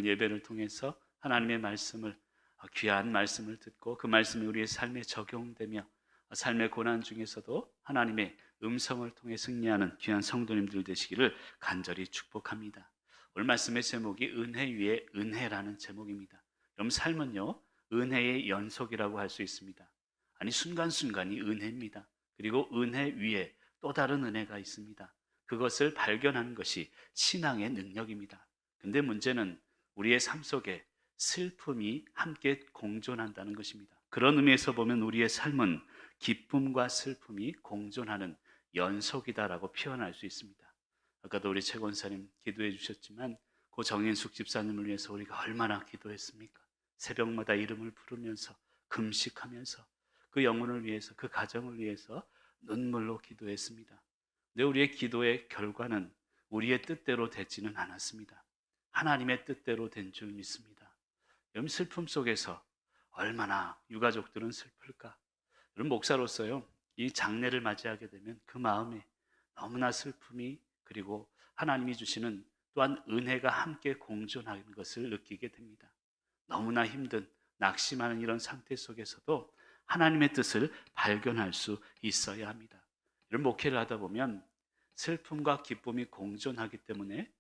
예배를 통해서 하나님의 말씀을, 귀한 말씀을 듣고 그 말씀이 우리의 삶에 적용되며 삶의 고난 중에서도 하나님의 음성을 통해 승리하는 귀한 성도님들 되시기를 간절히 축복합니다. 오늘 말씀의 제목이 은혜 위에 은혜라는 제목입니다. 여러분, 삶은요, 은혜의 연속이라고 할 수 있습니다. 아니, 순간순간이 은혜입니다. 그리고 은혜 위에 또 다른 은혜가 있습니다. 그것을 발견하는 것이 신앙의 능력입니다. 근데 문제는 우리의 삶 속에 슬픔이 함께 공존한다는 것입니다. 그런 의미에서 보면 우리의 삶은 기쁨과 슬픔이 공존하는 연속이다라고 표현할 수 있습니다. 아까도 우리 최 권사님 기도해 주셨지만 고 정인숙 집사님을 위해서 우리가 얼마나 기도했습니까? 새벽마다 이름을 부르면서 금식하면서 그 영혼을 위해서, 그 가정을 위해서 눈물로 기도했습니다. 근데 우리의 기도의 결과는 우리의 뜻대로 되지는 않았습니다. 하나님의 뜻대로 된 줄 믿습니다. 여러분, 슬픔 속에서 얼마나 유가족들은 슬플까? 여러분, 목사로서요, 이 장례를 맞이하게 되면 그 마음에 너무나 슬픔이, 그리고 하나님이 주시는 또한 은혜가 함께 공존하는 것을 느끼게 됩니다. 너무나 힘든, 낙심하는 이런 상태 속에서도 하나님의 뜻을 발견할 수 있어야 합니다. 이런 목회를 하다 보면 슬픔과 기쁨이 공존하기 때문에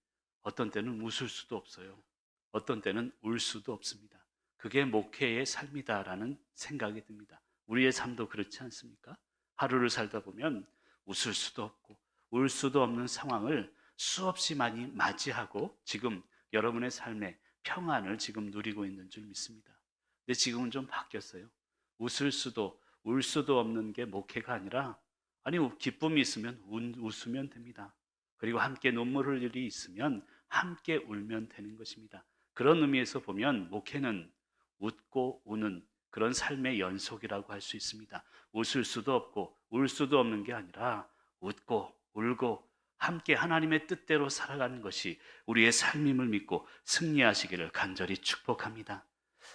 어떤 때는 웃을 수도 없어요. 어떤 때는 울 수도 없습니다. 그게 목회의 삶이다라는 생각이 듭니다. 우리의 삶도 그렇지 않습니까? 하루를 살다 보면 웃을 수도 없고 울 수도 없는 상황을 수없이 많이 맞이하고 지금 여러분의 삶의 평안을 지금 누리고 있는 줄 믿습니다. 근데 지금은 좀 바뀌었어요. 웃을 수도 울 수도 없는 게 목회가 아니라, 아니, 기쁨이 있으면 웃으면 됩니다. 그리고 함께 눈물 흘릴 일이 있으면 함께 울면 되는 것입니다. 그런 의미에서 보면 목회는 웃고 우는 그런 삶의 연속이라고 할 수 있습니다. 웃을 수도 없고 울 수도 없는 게 아니라 웃고 울고 함께 하나님의 뜻대로 살아가는 것이 우리의 삶임을 믿고 승리하시기를 간절히 축복합니다.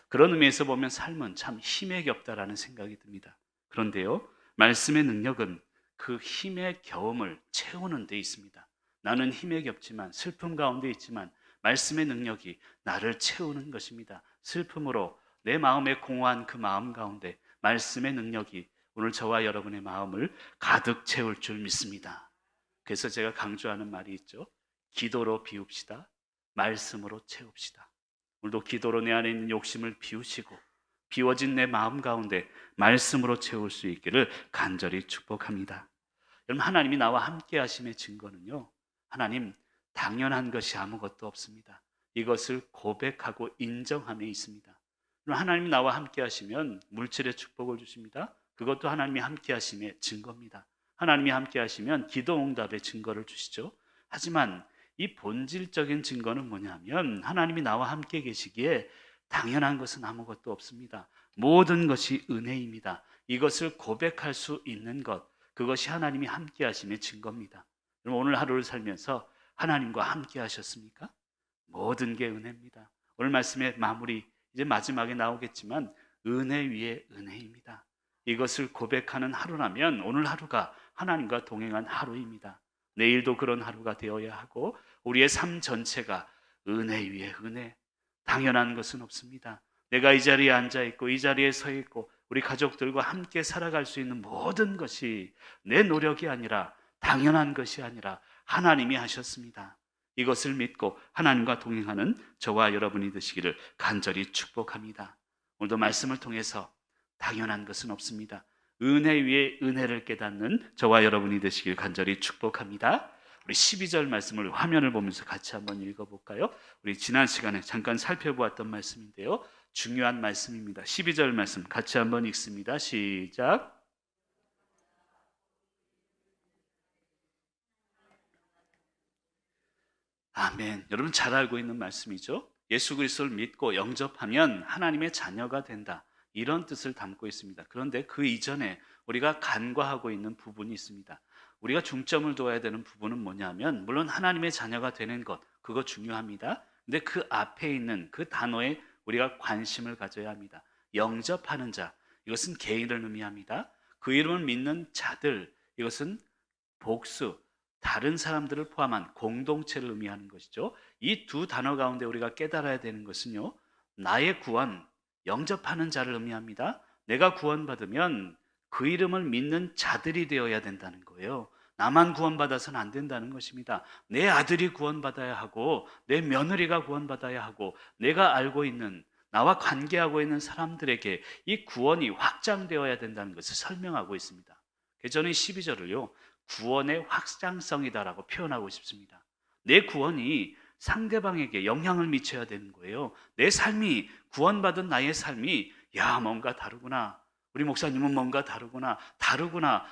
그런 의미에서 보면 삶은 참 힘에 겹다라는 생각이 듭니다. 그런데요, 말씀의 능력은 그 힘의 겨움을 채우는 데 있습니다. 나는 힘에 겹지만, 슬픔 가운데 있지만 말씀의 능력이 나를 채우는 것입니다. 슬픔으로 내 마음에 공허한 그 마음 가운데 말씀의 능력이 오늘 저와 여러분의 마음을 가득 채울 줄 믿습니다. 그래서 제가 강조하는 말이 있죠. 기도로 비웁시다. 말씀으로 채웁시다. 오늘도 기도로 내 안에 있는 욕심을 비우시고 비워진 내 마음 가운데 말씀으로 채울 수 있기를 간절히 축복합니다. 여러분, 하나님이 나와 함께 하심의 증거는요, 하나님, 당연한 것이 아무것도 없습니다. 이것을 고백하고 인정함에 있습니다. 하나님이 나와 함께 하시면 물질의 축복을 주십니다. 그것도 하나님이 함께 하심의 증거입니다. 하나님이 함께 하시면 기도 응답의 증거를 주시죠. 하지만 이 본질적인 증거는 뭐냐면 하나님이 나와 함께 계시기에 당연한 것은 아무것도 없습니다. 모든 것이 은혜입니다. 이것을 고백할 수 있는 것, 그것이 하나님이 함께 하심의 증거입니다. 그럼 오늘 하루를 살면서 하나님과 함께 하셨습니까? 모든 게 은혜입니다. 오늘 말씀의 마무리, 이제 마지막에 나오겠지만 은혜 위에 은혜입니다. 이것을 고백하는 하루라면 오늘 하루가 하나님과 동행한 하루입니다. 내일도 그런 하루가 되어야 하고 우리의 삶 전체가 은혜 위에 은혜, 당연한 것은 없습니다. 내가 이 자리에 앉아 있고 이 자리에 서 있고 우리 가족들과 함께 살아갈 수 있는 모든 것이 내 노력이 아니라, 당연한 것이 아니라 하나님이 하셨습니다. 이것을 믿고 하나님과 동행하는 저와 여러분이 되시기를 간절히 축복합니다. 오늘도 말씀을 통해서 당연한 것은 없습니다. 은혜 위에 은혜를 깨닫는 저와 여러분이 되시길 간절히 축복합니다. 우리 12절 말씀을 화면을 보면서 같이 한번 읽어볼까요? 우리 지난 시간에 잠깐 살펴보았던 말씀인데요, 중요한 말씀입니다. 12절 말씀 같이 한번 읽습니다. 시작. 아멘. 여러분 잘 알고 있는 말씀이죠. 예수 그리스도를 믿고 영접하면 하나님의 자녀가 된다, 이런 뜻을 담고 있습니다. 그런데 그 이전에 우리가 간과하고 있는 부분이 있습니다. 우리가 중점을 둬야 되는 부분은 뭐냐면, 물론 하나님의 자녀가 되는 것, 그거 중요합니다. 근데 그 앞에 있는 그 단어에 우리가 관심을 가져야 합니다. 영접하는 자, 이것은 개인을 의미합니다. 그 이름을 믿는 자들, 이것은 복수, 다른 사람들을 포함한 공동체를 의미하는 것이죠. 이 두 단어 가운데 우리가 깨달아야 되는 것은요, 나의 구원, 영접하는 자를 의미합니다. 내가 구원받으면 그 이름을 믿는 자들이 되어야 된다는 거예요. 나만 구원받아서는 안 된다는 것입니다. 내 아들이 구원받아야 하고, 내 며느리가 구원받아야 하고, 내가 알고 있는, 나와 관계하고 있는 사람들에게 이 구원이 확장되어야 된다는 것을 설명하고 있습니다. 그래서 저는 12절을요, 구원의 확장성이다라고 표현하고 싶습니다. 내 구원이 상대방에게 영향을 미쳐야 되는 거예요. 내 삶이, 구원받은 나의 삶이, 야, 뭔가 다르구나. 우리 목사님은 뭔가 다르구나.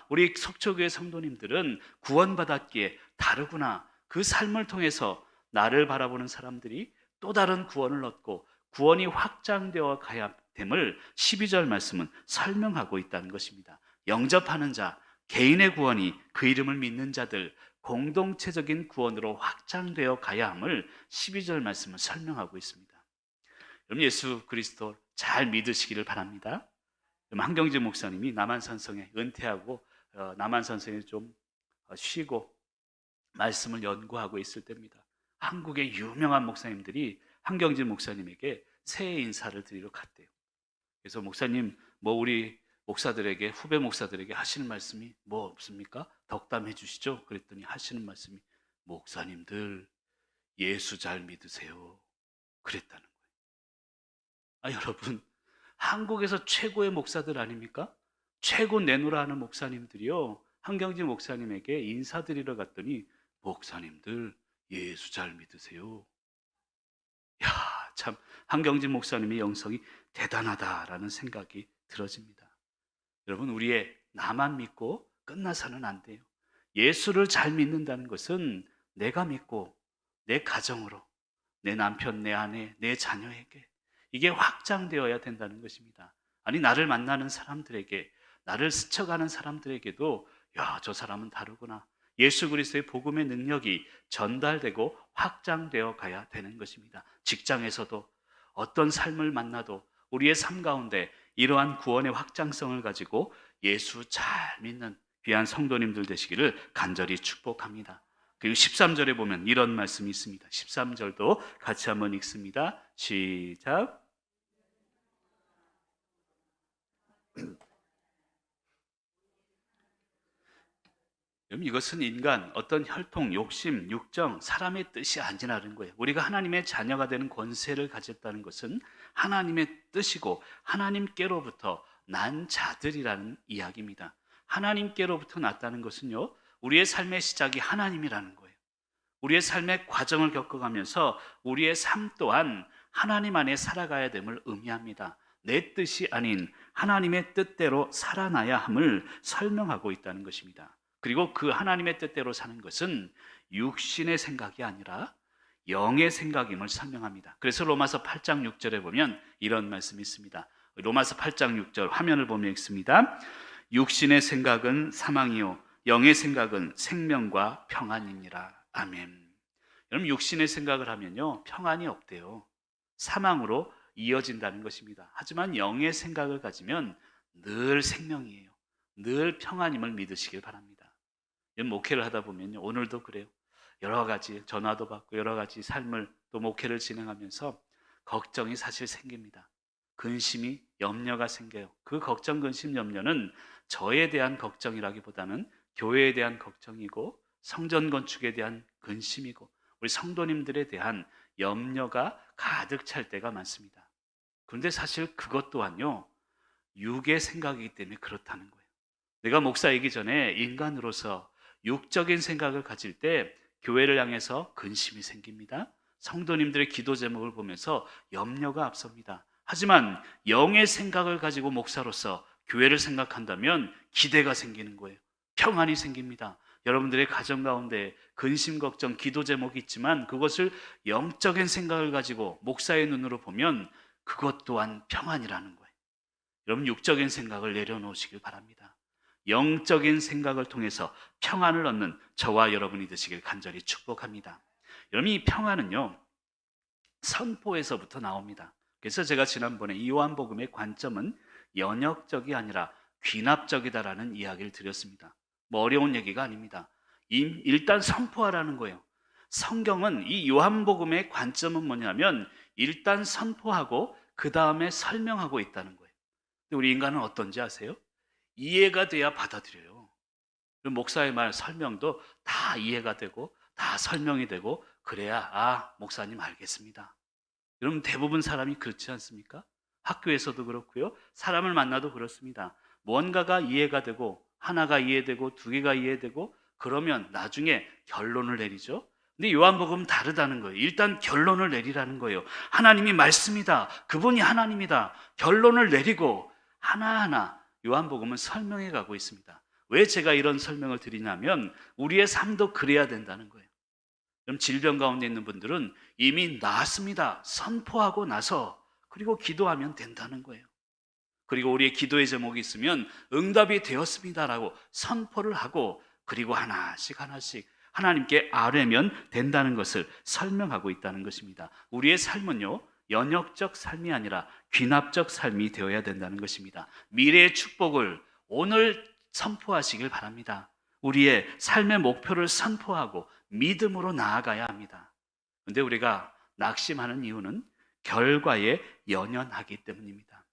우리 속초교회 성도님들은 구원받았기에 다르구나. 그 삶을 통해서 나를 바라보는 사람들이 또 다른 구원을 얻고 구원이 확장되어 가야 됨을 12절 말씀은 설명하고 있다는 것입니다. 영접하는 자, 개인의 구원이 그 이름을 믿는 자들, 공동체적인 구원으로 확장되어 가야 함을 12절 말씀은 설명하고 있습니다. 여러분, 예수 그리스도 잘 믿으시기를 바랍니다. 한경진 목사님이 남한산성에 은퇴하고 남한산성에 좀 쉬고 말씀을 연구하고 있을 때입니다. 한국의 유명한 목사님들이 한경진 목사님에게 새해 인사를 드리러 갔대요. 그래서 목사님, 우리 목사들에게, 후배 목사들에게 하시는 말씀이 뭐 없습니까? 덕담해 주시죠. 그랬더니 하시는 말씀이, 목사님들 예수 잘 믿으세요. 그랬다는 거예요. 여러분, 한국에서 최고의 목사들 아닙니까? 최고 내노라 하는 목사님들이요, 한경진 목사님에게 인사드리러 갔더니 목사님들 예수 잘 믿으세요. 야, 참 한경진 목사님의 영성이 대단하다라는 생각이 들어집니다. 여러분, 우리의 나만 믿고 끝나서는 안 돼요. 예수를 잘 믿는다는 것은 내가 믿고 내 가정으로, 내 남편, 내 아내, 내 자녀에게 이게 확장되어야 된다는 것입니다. 아니, 나를 만나는 사람들에게, 나를 스쳐가는 사람들에게도 야, 저 사람은 다르구나. 예수 그리스도의 복음의 능력이 전달되고 확장되어 가야 되는 것입니다. 직장에서도 어떤 삶을 만나도 우리의 삶 가운데 이러한 구원의 확장성을 가지고 예수 잘 믿는 귀한 성도님들 되시기를 간절히 축복합니다. 그리고 13절에 보면 이런 말씀이 있습니다. 13절도 같이 한번 읽습니다. 시작. 이것은 인간, 어떤 혈통, 욕심, 육정, 사람의 뜻이 아니라는 거예요. 우리가 하나님의 자녀가 되는 권세를 가졌다는 것은 하나님의 뜻이고 하나님께로부터 난 자들이라는 이야기입니다. 하나님께로부터 났다는 것은요, 우리의 삶의 시작이 하나님이라는 거예요. 우리의 삶의 과정을 겪어가면서 우리의 삶 또한 하나님 안에 살아가야 됨을 의미합니다. 내 뜻이 아닌 하나님의 뜻대로 살아나야 함을 설명하고 있다는 것입니다. 그리고 그 하나님의 뜻대로 사는 것은 육신의 생각이 아니라 영의 생각임을 설명합니다. 그래서 로마서 8장 6절에 보면 이런 말씀이 있습니다. 로마서 8장 6절 화면을 보면 읽습니다. 육신의 생각은 사망이요 영의 생각은 생명과 평안이니라. 아멘. 여러분, 육신의 생각을 하면요, 평안이 없대요. 사망으로 이어진다는 것입니다. 하지만 영의 생각을 가지면 늘 생명이에요. 늘 평안임을 믿으시길 바랍니다. 목회를 하다 보면요, 오늘도 그래요. 여러 가지 전화도 받고 여러 가지 삶을 또 목회를 진행하면서 걱정이 사실 생깁니다. 근심이, 염려가 생겨요. 그 걱정, 근심, 염려는 저에 대한 걱정이라기보다는 교회에 대한 걱정이고 성전 건축에 대한 근심이고 우리 성도님들에 대한 염려가 가득 찰 때가 많습니다. 그런데 사실 그것 또한요, 육의 생각이기 때문에 그렇다는 거예요. 내가 목사이기 전에 인간으로서 육적인 생각을 가질 때 교회를 향해서 근심이 생깁니다. 성도님들의 기도 제목을 보면서 염려가 앞섭니다. 하지만 영의 생각을 가지고 목사로서 교회를 생각한다면 기대가 생기는 거예요. 평안이 생깁니다. 여러분들의 가정 가운데 근심, 걱정, 기도 제목이 있지만 그것을 영적인 생각을 가지고 목사의 눈으로 보면 그것 또한 평안이라는 거예요. 여러분, 육적인 생각을 내려놓으시길 바랍니다. 영적인 생각을 통해서 평안을 얻는 저와 여러분이 되시길 간절히 축복합니다. 여러분, 이 평안은요, 선포에서부터 나옵니다. 그래서 제가 지난번에 요한복음의 관점은 연역적이 아니라 귀납적이다라는 이야기를 드렸습니다. 어려운 얘기가 아닙니다. 일단 선포하라는 거예요. 성경은 이 요한복음의 관점은 뭐냐면 일단 선포하고 그 다음에 설명하고 있다는 거예요. 근데 우리 인간은 어떤지 아세요? 이해가 돼야 받아들여요. 목사의 말 설명도 다 이해가 되고 다 설명이 되고 그래야 목사님 알겠습니다. 여러분 대부분 사람이 그렇지 않습니까? 학교에서도 그렇고요. 사람을 만나도 그렇습니다. 뭔가가 이해가 되고 하나가 이해되고 두 개가 이해되고 그러면 나중에 결론을 내리죠. 근데 요한복음은 다르다는 거예요. 일단 결론을 내리라는 거예요. 하나님이 말씀이다. 그분이 하나님이다. 결론을 내리고 하나하나 요한복음은 설명해 가고 있습니다. 왜 제가 이런 설명을 드리냐면 우리의 삶도 그래야 된다는 거예요. 그럼 질병 가운데 있는 분들은 이미 나았습니다. 선포하고 나서 그리고 기도하면 된다는 거예요. 그리고 우리의 기도의 제목이 있으면 응답이 되었습니다라고 선포를 하고 그리고 하나씩 하나님께 아뢰면 된다는 것을 설명하고 있다는 것입니다. 우리의 삶은요, 연역적 삶이 아니라 귀납적 삶이 되어야 된다는 것입니다. 미래의 축복을 오늘 선포하시길 바랍니다. 우리의 삶의 목표를 선포하고 믿음으로 나아가야 합니다. 그런데 우리가 낙심하는 이유는 결과에 연연하기 때문입니다.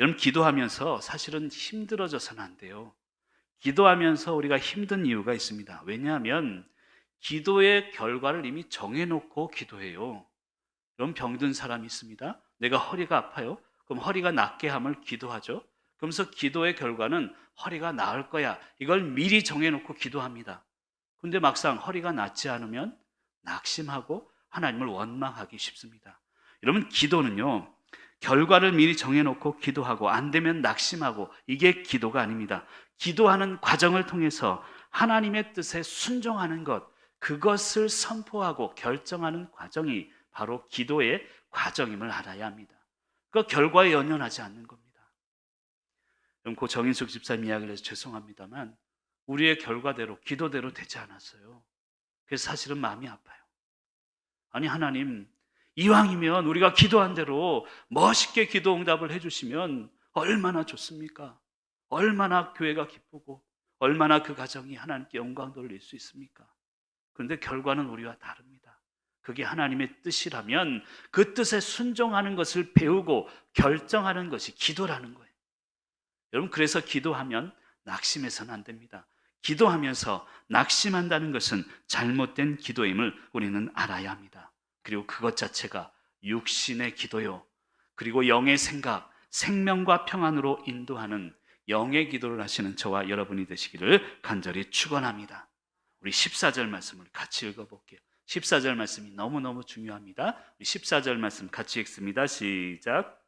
여러분 기도하면서 사실은 힘들어져서는 안 돼요. 기도하면서 우리가 힘든 이유가 있습니다. 왜냐하면 기도의 결과를 이미 정해놓고 기도해요. 여러분 병든 사람이 있습니다. 내가 허리가 아파요. 그럼 허리가 낫게 함을 기도하죠. 그러면서 기도의 결과는 허리가 나을 거야. 이걸 미리 정해놓고 기도합니다. 근데 막상 허리가 낫지 않으면 낙심하고 하나님을 원망하기 쉽습니다. 여러분 기도는요, 결과를 미리 정해놓고 기도하고 안 되면 낙심하고 이게 기도가 아닙니다. 기도하는 과정을 통해서 하나님의 뜻에 순종하는 것, 그것을 선포하고 결정하는 과정이 바로 기도의 과정임을 알아야 합니다. 그 결과에 연연하지 않는 겁니다. 그럼 고 정인숙 집사님 이야기를 해서 죄송합니다만 우리의 결과대로 기도대로 되지 않았어요. 그래서 사실은 마음이 아파요. 아니 하나님, 이왕이면 우리가 기도한 대로 멋있게 기도 응답을 해주시면 얼마나 좋습니까? 얼마나 교회가 기쁘고 얼마나 그 가정이 하나님께 영광 돌릴 수 있습니까? 그런데 결과는 우리와 다릅니다. 그게 하나님의 뜻이라면 그 뜻에 순종하는 것을 배우고 결정하는 것이 기도라는 거예요. 여러분 그래서 기도하면 낙심해서는 안 됩니다. 기도하면서 낙심한다는 것은 잘못된 기도임을 우리는 알아야 합니다. 그리고 그것 자체가 육신의 기도요, 그리고 영의 생각, 생명과 평안으로 인도하는 영의 기도를 하시는 저와 여러분이 되시기를 간절히 축원합니다. 우리 14절 말씀을 같이 읽어볼게요. 14절 말씀이 너무너무 중요합니다. 우리 14절 말씀 같이 읽습니다. 시작.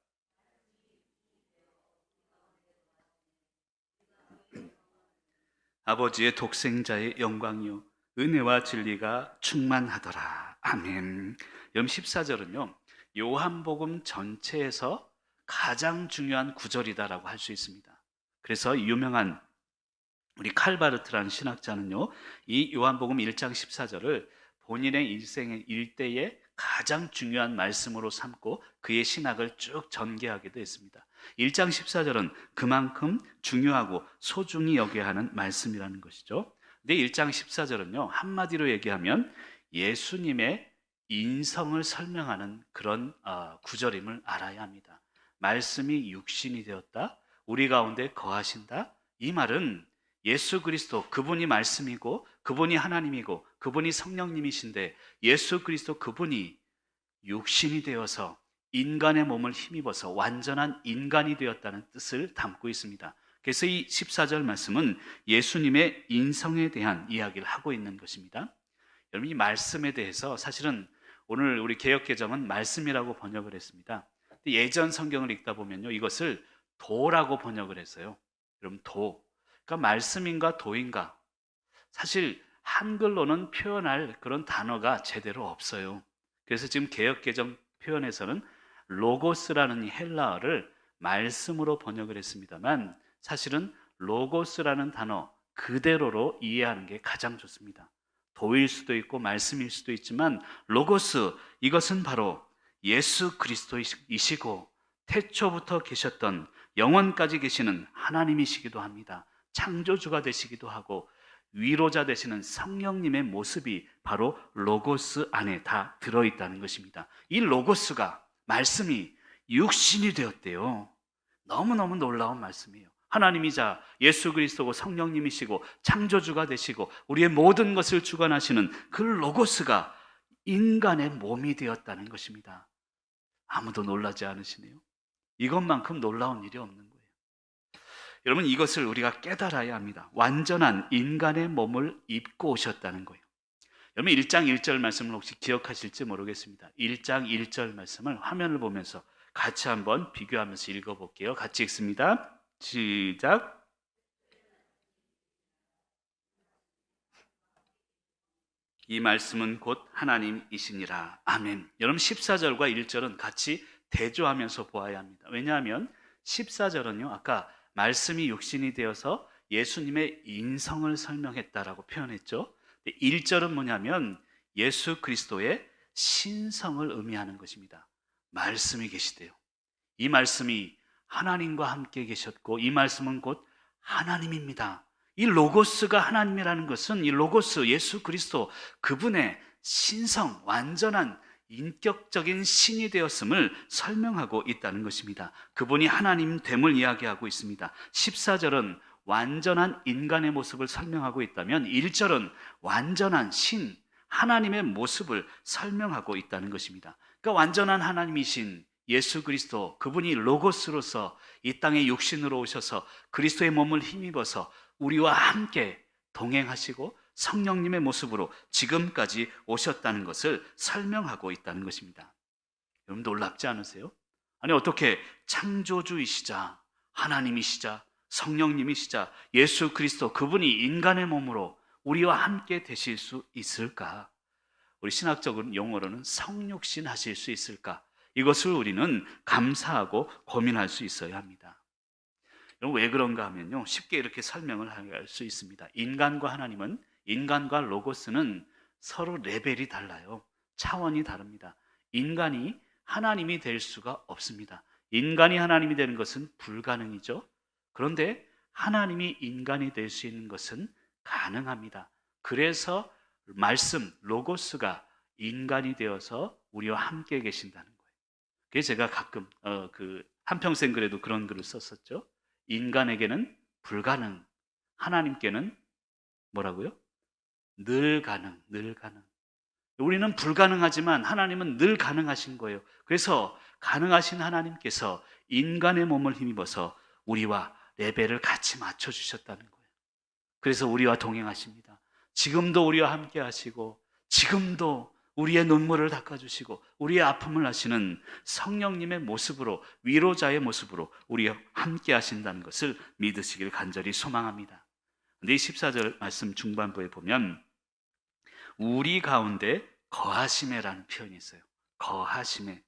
아버지의 독생자의 영광이요 은혜와 진리가 충만하더라. 아멘. 여러분 14절은요 요한복음 전체에서 가장 중요한 구절이다라고 할 수 있습니다. 그래서 유명한 우리 칼바르트라는 신학자는요 이 요한복음 1장 14절을 본인의 일생의 일대의 가장 중요한 말씀으로 삼고 그의 신학을 쭉 전개하기도 했습니다. 1장 14절은 그만큼 중요하고 소중히 여겨야 하는 말씀이라는 것이죠. 근데 1장 14절은요 한마디로 얘기하면 예수님의 인성을 설명하는 그런 구절임을 알아야 합니다. 말씀이 육신이 되었다, 우리 가운데 거하신다. 이 말은 예수 그리스도, 그분이 말씀이고 그분이 하나님이고 그분이 성령님이신데 예수 그리스도 그분이 육신이 되어서 인간의 몸을 힘입어서 완전한 인간이 되었다는 뜻을 담고 있습니다. 그래서 이 14절 말씀은 예수님의 인성에 대한 이야기를 하고 있는 것입니다. 여러분 이 말씀에 대해서 사실은 오늘 우리 개역개정은 말씀이라고 번역을 했습니다. 예전 성경을 읽다 보면요 이것을 도라고 번역을 했어요. 여러분 도, 그러니까 말씀인가 도인가, 사실 한글로는 표현할 그런 단어가 제대로 없어요. 그래서 지금 개역개정 표현에서는 로고스라는 이 헬라어를 말씀으로 번역을 했습니다만 사실은 로고스라는 단어 그대로로 이해하는 게 가장 좋습니다. 도일 수도 있고 말씀일 수도 있지만 로고스, 이것은 바로 예수 그리스도이시고 태초부터 계셨던 영원까지 계시는 하나님이시기도 합니다. 창조주가 되시기도 하고 위로자 되시는 성령님의 모습이 바로 로고스 안에 다 들어있다는 것입니다. 이 로고스가, 말씀이 육신이 되었대요. 너무너무 놀라운 말씀이에요. 하나님이자 예수 그리스도고 성령님이시고 창조주가 되시고 우리의 모든 것을 주관하시는 그 로고스가 인간의 몸이 되었다는 것입니다. 아무도 놀라지 않으시네요. 이것만큼 놀라운 일이 없는 거예요. 여러분, 이것을 우리가 깨달아야 합니다. 완전한 인간의 몸을 입고 오셨다는 거예요. 여러분, 1장 1절 말씀을 혹시 기억하실지 모르겠습니다. 1장 1절 말씀을 화면을 보면서 같이 한번 비교하면서 읽어볼게요. 같이 읽습니다. 시작. 이 말씀은 곧 하나님이시니라. 아멘. 여러분, 14절과 1절은 같이 대조하면서 보아야 합니다. 왜냐하면 14절은요, 아까 말씀이 육신이 되어서 예수님의 인성을 설명했다라고 표현했죠. 1절은 뭐냐면 예수 그리스도의 신성을 의미하는 것입니다. 말씀이 계시대요. 이 말씀이 하나님과 함께 계셨고 이 말씀은 곧 하나님입니다. 이 로고스가 하나님이라는 것은 이 로고스 예수 그리스도 그분의 신성, 완전한 인격적인 신이 되었음을 설명하고 있다는 것입니다. 그분이 하나님됨을 이야기하고 있습니다. 14절은 완전한 인간의 모습을 설명하고 있다면 1절은 완전한 신, 하나님의 모습을 설명하고 있다는 것입니다. 그러니까 완전한 하나님이신 예수 그리스도, 그분이 로고스로서 이 땅에 육신으로 오셔서 그리스도의 몸을 힘입어서 우리와 함께 동행하시고 성령님의 모습으로 지금까지 오셨다는 것을 설명하고 있다는 것입니다. 여러분, 놀랍지 않으세요? 아니, 어떻게 창조주이시자 하나님이시자 성령님이시자 예수 그리스도 그분이 인간의 몸으로 우리와 함께 되실 수 있을까? 우리 신학적인 용어로는 성육신 하실 수 있을까? 이것을 우리는 감사하고 고민할 수 있어야 합니다. 여러분, 왜 그런가 하면요, 쉽게 이렇게 설명을 할 수 있습니다. 인간과 하나님은, 인간과 로고스는 서로 레벨이 달라요. 차원이 다릅니다. 인간이 하나님이 될 수가 없습니다. 인간이 하나님이 되는 것은 불가능이죠. 그런데 하나님이 인간이 될 수 있는 것은 가능합니다. 그래서 말씀, 로고스가 인간이 되어서 우리와 함께 계신다는 거예요. 그래서 제가 가끔 한평생 글에도 그런 글을 썼었죠. 인간에게는 불가능, 하나님께는 뭐라고요? 늘 가능, 늘 가능. 우리는 불가능하지만 하나님은 늘 가능하신 거예요. 그래서 가능하신 하나님께서 인간의 몸을 힘입어서 우리와 레벨을 같이 맞춰주셨다는 거예요. 그래서 우리와 동행하십니다. 지금도 우리와 함께 하시고 지금도 우리의 눈물을 닦아주시고 우리의 아픔을 하시는 성령님의 모습으로, 위로자의 모습으로 우리와 함께 하신다는 것을 믿으시길 간절히 소망합니다. 근데 이 14절 말씀 중반부에 보면 우리 가운데 거하심에라는 표현이 있어요. 거하심에.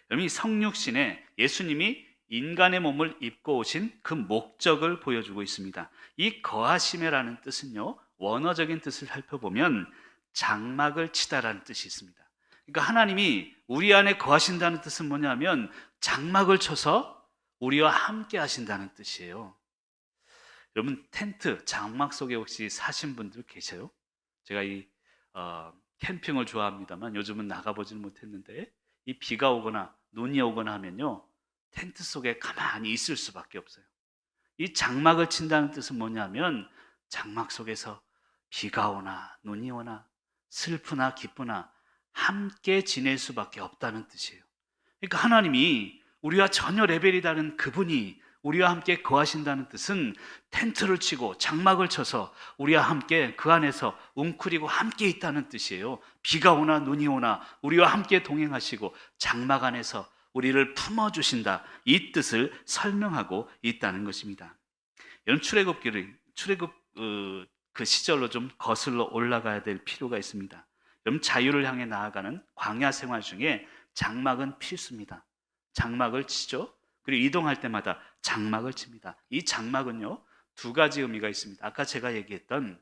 여러분, 이 성육신에 예수님이 인간의 몸을 입고 오신 그 목적을 보여주고 있습니다. 이 거하심에라는 뜻은요, 원어적인 뜻을 살펴보면 장막을 치다라는 뜻이 있습니다. 그러니까 하나님이 우리 안에 거하신다는 뜻은 뭐냐면 장막을 쳐서 우리와 함께 하신다는 뜻이에요. 여러분, 텐트, 장막 속에 혹시 사신 분들 계세요? 제가 캠핑을 좋아합니다만 요즘은 나가보지는 못했는데 이 비가 오거나 눈이 오거나 하면요, 텐트 속에 가만히 있을 수밖에 없어요. 이 장막을 친다는 뜻은 뭐냐면 장막 속에서 비가 오나 눈이 오나 슬프나 기쁘나 함께 지낼 수밖에 없다는 뜻이에요. 그러니까 하나님이 우리와 전혀 레벨이 다른 그분이 우리와 함께 거하신다는 뜻은 텐트를 치고 장막을 쳐서 우리와 함께 그 안에서 웅크리고 함께 있다는 뜻이에요. 비가 오나 눈이 오나 우리와 함께 동행하시고 장막 안에서 우리를 품어주신다, 이 뜻을 설명하고 있다는 것입니다. 여러분, 출애굽 그 시절로 좀 거슬러 올라가야 될 필요가 있습니다. 여러분, 자유를 향해 나아가는 광야 생활 중에 장막은 필수입니다. 장막을 치죠. 그리고 이동할 때마다 장막을 칩니다. 이 장막은요, 두 가지 의미가 있습니다. 아까 제가 얘기했던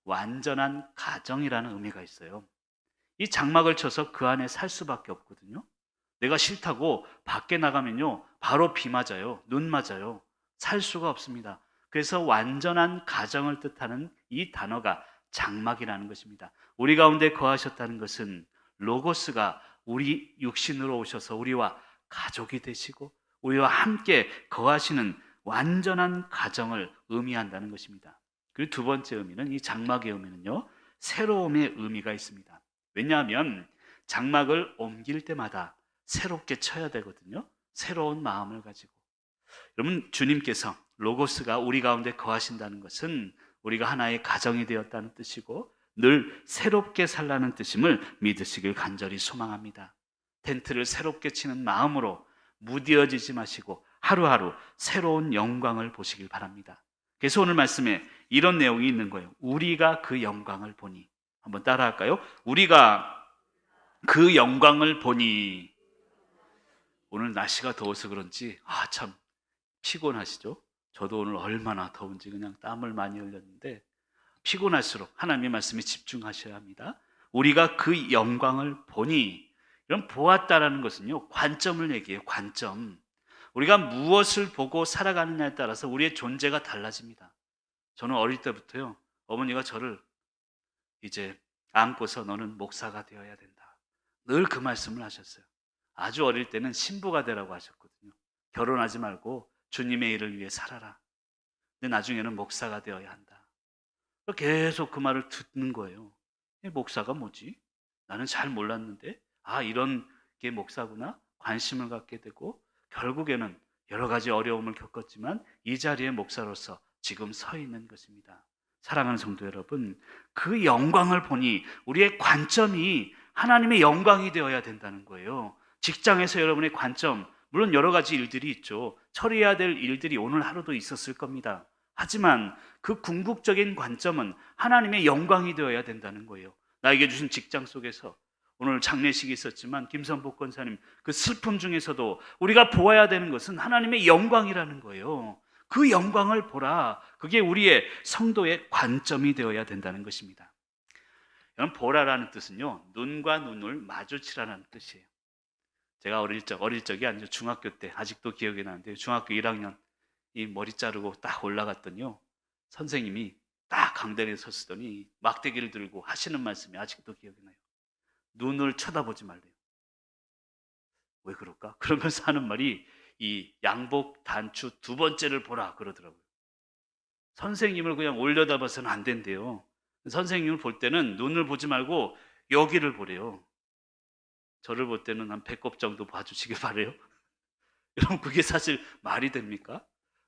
완전한 가정이라는 의미가 있어요. 이 장막을 쳐서 그 안에 살 수밖에 없거든요. 내가 싫다고 밖에 나가면요, 바로 비 맞아요, 눈 맞아요. 살 수가 없습니다. 그래서 완전한 가정을 뜻하는 이 단어가 장막이라는 것입니다. 우리 가운데 거하셨다는 것은 로고스가 우리 육신으로 오셔서 우리와 가족이 되시고 우리와 함께 거하시는 완전한 가정을 의미한다는 것입니다. 그리고 두 번째 의미는, 이 장막의 의미는요, 새로움의 의미가 있습니다. 왜냐하면 장막을 옮길 때마다 새롭게 쳐야 되거든요. 새로운 마음을 가지고. 여러분, 주님께서 로고스가 우리 가운데 거하신다는 것은 우리가 하나의 가정이 되었다는 뜻이고 늘 새롭게 살라는 뜻임을 믿으시길 간절히 소망합니다. 텐트를 새롭게 치는 마음으로 무뎌지지 마시고 하루하루 새로운 영광을 보시길 바랍니다. 그래서 오늘 말씀에 이런 내용이 있는 거예요. 우리가 그 영광을 보니. 한번 따라할까요? 우리가 그 영광을 보니. 오늘 날씨가 더워서 그런지 참 피곤하시죠? 저도 오늘 얼마나 더운지 그냥 땀을 많이 흘렸는데, 피곤할수록 하나님의 말씀에 집중하셔야 합니다. 우리가 그 영광을 보니, 이런 보았다라는 것은요, 관점을 얘기해요. 관점. 우리가 무엇을 보고 살아가느냐에 따라서 우리의 존재가 달라집니다. 저는 어릴 때부터요, 어머니가 저를 이제 안고서 너는 목사가 되어야 된다, 늘 그 말씀을 하셨어요. 아주 어릴 때는 신부가 되라고 하셨거든요. 결혼하지 말고 주님의 일을 위해 살아라. 근데 나중에는 목사가 되어야 한다. 계속 그 말을 듣는 거예요. 목사가 뭐지? 나는 잘 몰랐는데 이런 게 목사구나. 관심을 갖게 되고 결국에는 여러 가지 어려움을 겪었지만 이 자리에 목사로서 지금 서 있는 것입니다. 사랑하는 성도 여러분, 그 영광을 보니 우리의 관점이 하나님의 영광이 되어야 된다는 거예요. 직장에서 여러분의 관점, 물론 여러 가지 일들이 있죠. 처리해야 될 일들이 오늘 하루도 있었을 겁니다. 하지만 그 궁극적인 관점은 하나님의 영광이 되어야 된다는 거예요. 나에게 주신 직장 속에서 오늘 장례식이 있었지만 김선복 권사님 그 슬픔 중에서도 우리가 보아야 되는 것은 하나님의 영광이라는 거예요. 그 영광을 보라. 그게 우리의 성도의 관점이 되어야 된다는 것입니다. 여러분, 보라라는 뜻은요, 눈과 눈을 마주치라는 뜻이에요. 제가 어릴 적이 아니죠. 중학교 때 아직도 기억이 나는데, 중학교 1학년 이 머리 자르고 딱 올라갔더니요, 선생님이 딱 강단에 섰더니 막대기를 들고 하시는 말씀이 아직도 기억이 나요. 눈을 쳐다보지 말래요. 왜 그럴까? 그러면서 하는 말이 이 양복 단추 두 번째를 보라 그러더라고요. 선생님을 그냥 올려다봐서는 안 된대요. 선생님을 볼 때는 눈을 보지 말고 여기를 보래요. 저를 볼 때는 한 배꼽 정도 봐주시길 바래요. 여러분, 그게 사실 말이 됩니까?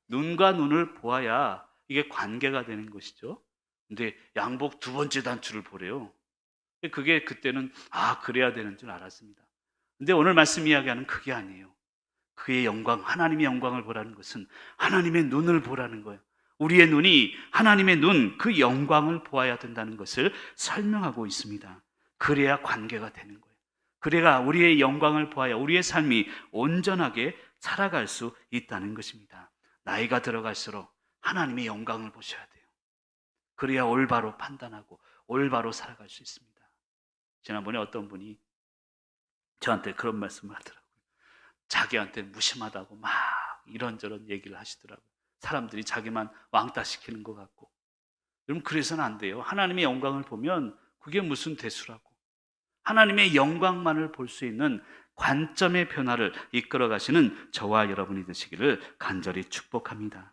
눈과 눈을 보아야 이게 관계가 되는 것이죠. 근데 양복 두 번째 단추를 보래요. 그게 그때는 그래야 되는 줄 알았습니다. 근데 오늘 말씀 이야기하는 그게 아니에요. 그의 영광, 하나님의 영광을 보라는 것은 하나님의 눈을 보라는 거예요. 우리의 눈이 하나님의 눈, 그 영광을 보아야 된다는 것을 설명하고 있습니다. 그래야 관계가 되는 거예요. 그래야 우리의 영광을 보아야 우리의 삶이 온전하게 살아갈 수 있다는 것입니다. 나이가 들어갈수록 하나님의 영광을 보셔야 돼요. 그래야 올바로 판단하고 올바로 살아갈 수 있습니다. 지난번에 어떤 분이 저한테 그런 말씀을 하더라고요. 자기한테 무심하다고 막 이런저런 얘기를 하시더라고요. 사람들이 자기만 왕따시키는 것 같고. 여러분, 그래서는 안 돼요. 하나님의 영광을 보면 그게 무슨 대수라고. 하나님의 영광만을 볼 수 있는 관점의 변화를 이끌어 가시는 저와 여러분이 되시기를 간절히 축복합니다.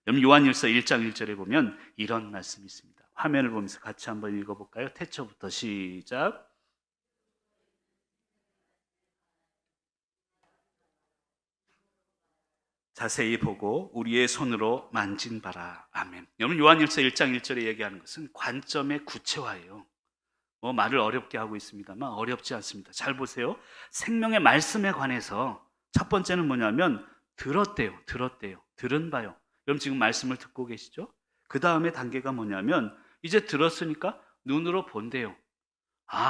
여러분, 요한일서 1장 1절에 보면 이런 말씀이 있습니다. 화면을 보면서 같이 한번 읽어볼까요? 태초부터 시작. 자세히 보고 우리의 손으로 만진 바라. 아멘. 여러분, 요한일서 1장 1절에 얘기하는 것은 관점의 구체화예요. 말을 어렵게 하고 있습니다만 어렵지 않습니다. 잘 보세요. 생명의 말씀에 관해서 첫 번째는 뭐냐면 들었대요. 들은 바요. 여러분, 지금 말씀을 듣고 계시죠? 그 다음에 단계가 뭐냐면 이제 들었으니까 눈으로 본대요.